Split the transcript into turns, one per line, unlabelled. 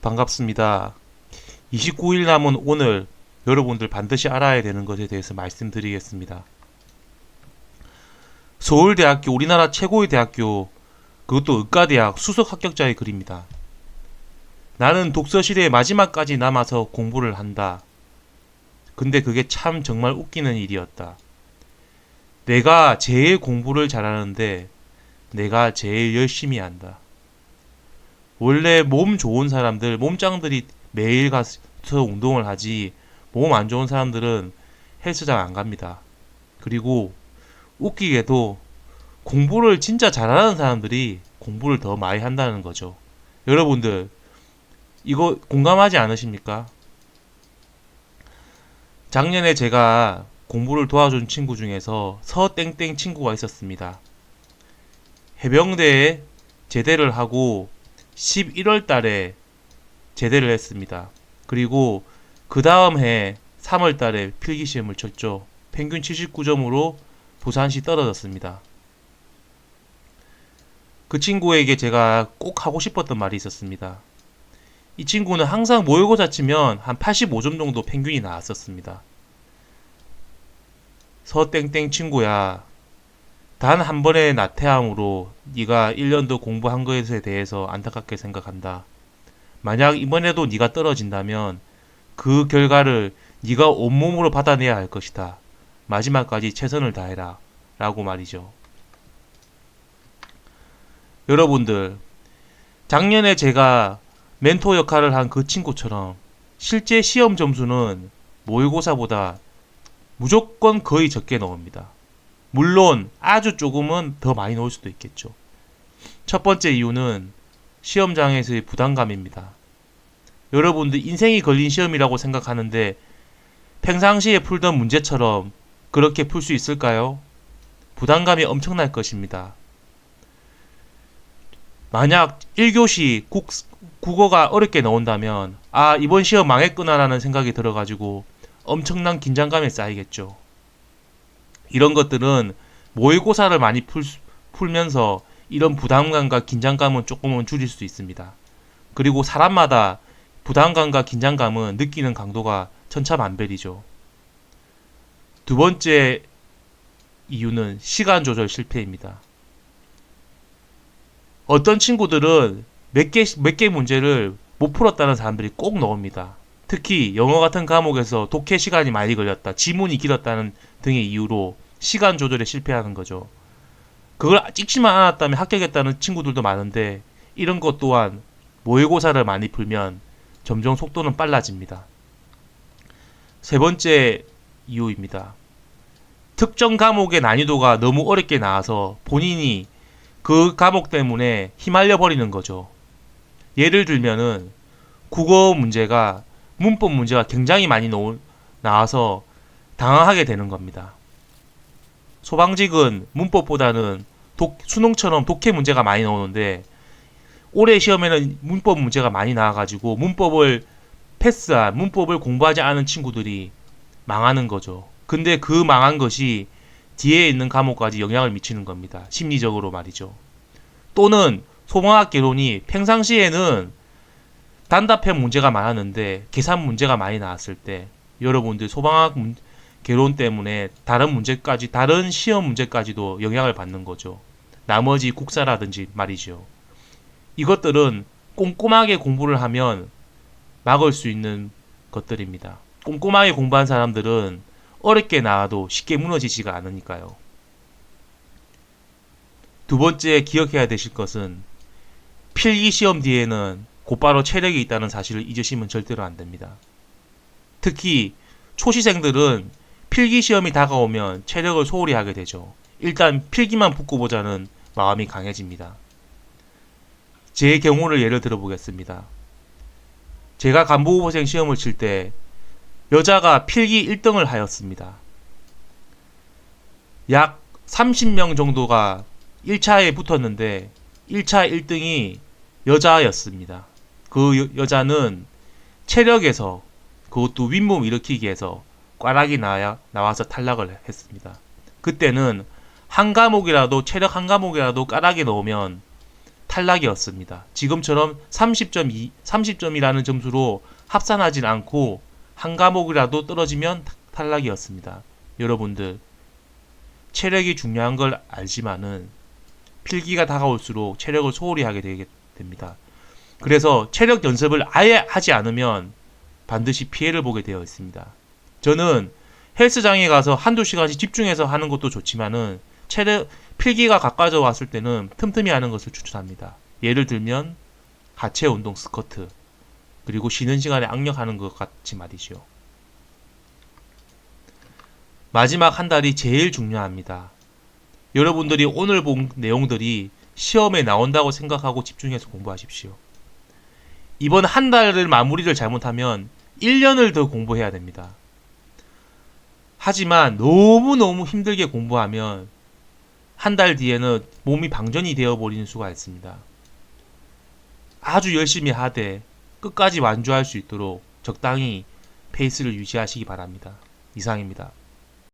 반갑습니다. 29일 남은 오늘 여러분들 반드시 알아야 되는 것에 대해서 말씀드리겠습니다. 서울대학교 우리나라 최고의 대학교 그것도 의과대학 수석 합격자의 글입니다. 나는 독서실에 마지막까지 남아서 공부를 한다. 근데 그게 참 정말 웃기는 일이었다. 내가 제일 공부를 잘하는데 내가 제일 열심히 한다. 원래 몸 좋은 사람들, 몸짱들이 매일 가서 운동을 하지 몸 안 좋은 사람들은 헬스장 안 갑니다. 그리고 웃기게도 공부를 진짜 잘하는 사람들이 공부를 더 많이 한다는 거죠. 여러분들 이거 공감하지 않으십니까? 작년에 제가 공부를 도와준 친구 중에서 서땡땡 친구가 있었습니다. 해병대에 제대를 하고 11월 달에 제대를 했습니다. 그리고 그 다음 해 3월 달에 필기시험을 쳤죠. 평균 79점으로 부산시 떨어졌습니다. 그 친구에게 제가 꼭 하고 싶었던 말이 있었습니다. 이 친구는 항상 모의고사 치면 한 85점 정도 평균이 나왔었습니다. 서땡땡 친구야, 단 한 번의 나태함으로 네가 1년도 공부한 것에 대해서 안타깝게 생각한다. 만약 이번에도 네가 떨어진다면 그 결과를 네가 온몸으로 받아내야 할 것이다. 마지막까지 최선을 다해라. 라고 말이죠. 여러분들, 작년에 제가 멘토 역할을 한 그 친구처럼 실제 시험 점수는 모의고사보다 무조건 거의 적게 나옵니다. 물론 아주 조금은 더 많이 나올 수도 있겠죠. 첫 번째 이유는 시험장에서의 부담감입니다. 여러분들 인생이 걸린 시험이라고 생각하는데 평상시에 풀던 문제처럼 그렇게 풀 수 있을까요? 부담감이 엄청날 것입니다. 만약 1교시 국어가 어렵게 나온다면 이번 시험 망했구나 라는 생각이 들어가지고 엄청난 긴장감에 쌓이겠죠. 이런 것들은 모의고사를 많이 풀면서 이런 부담감과 긴장감은 조금은 줄일 수 있습니다. 그리고 사람마다 부담감과 긴장감은 느끼는 강도가 천차만별이죠. 두 번째 이유는 시간 조절 실패입니다. 어떤 친구들은 몇 개 문제를 못 풀었다는 사람들이 꼭 나옵니다. 특히 영어 같은 과목에서 독해 시간이 많이 걸렸다, 지문이 길었다는 등의 이유로 시간 조절에 실패하는 거죠. 그걸 찍지만 않았다면 합격했다는 친구들도 많은데 이런 것 또한 모의고사를 많이 풀면 점점 속도는 빨라집니다. 세 번째 이유입니다. 특정 과목의 난이도가 너무 어렵게 나와서 본인이 그 과목 때문에 휘말려 버리는 거죠. 예를 들면은 국어 문제가 문법 문제가 굉장히 많이 나와서 당황하게 되는 겁니다. 소방직은 문법보다는 수능처럼 독해 문제가 많이 나오는데 올해 시험에는 문법 문제가 많이 나와가지고 문법을 문법을 공부하지 않은 친구들이 망하는 거죠. 근데 그 망한 것이 뒤에 있는 과목까지 영향을 미치는 겁니다. 심리적으로 말이죠. 또는 소방학 개론이 평상시에는 단답형 문제가 많았는데 계산 문제가 많이 나왔을 때 여러분들 소방학 개론 때문에 다른 시험 문제까지도 영향을 받는 거죠. 나머지 국사라든지 말이죠. 이것들은 꼼꼼하게 공부를 하면 막을 수 있는 것들입니다. 꼼꼼하게 공부한 사람들은 어렵게 나와도 쉽게 무너지지가 않으니까요. 두 번째 기억해야 되실 것은 필기 시험 뒤에는 곧바로 체력이 있다는 사실을 잊으시면 절대로 안 됩니다. 특히 초시생들은 필기 시험이 다가오면 체력을 소홀히 하게 되죠. 일단 필기만 붙고 보자는 마음이 강해집니다. 제 경우를 예를 들어보겠습니다. 제가 간부후보생 시험을 칠 때 여자가 필기 1등을 하였습니다. 약 30명 정도가 1차에 붙었는데 1차 1등이 여자였습니다. 그 여자는 체력에서, 그것도 윗몸 일으키기에서 꽈락이 나와서 탈락을 했습니다. 그때는 체력 한 과목이라도 까락이 나오면 탈락이었습니다. 지금처럼 30점이라는 점수로 합산하진 않고 한 과목이라도 떨어지면 탈락이었습니다. 여러분들 체력이 중요한 걸 알지만은 필기가 다가올수록 체력을 소홀히 하게 됩니다. 그래서 체력 연습을 아예 하지 않으면 반드시 피해를 보게 되어 있습니다. 저는 헬스장에 가서 한두 시간씩 집중해서 하는 것도 좋지만은 필기가 가까워져 왔을 때는 틈틈이 하는 것을 추천합니다. 예를 들면 하체 운동 스쿼트, 그리고 쉬는 시간에 악력하는 것 같이 말이죠. 마지막 한 달이 제일 중요합니다. 여러분들이 오늘 본 내용들이 시험에 나온다고 생각하고 집중해서 공부하십시오. 이번 한 달을 마무리를 잘못하면 1년을 더 공부해야 됩니다. 하지만 너무너무 힘들게 공부하면 한 달 뒤에는 몸이 방전이 되어버리는 수가 있습니다. 아주 열심히 하되 끝까지 완주할 수 있도록 적당히 페이스를 유지하시기 바랍니다. 이상입니다.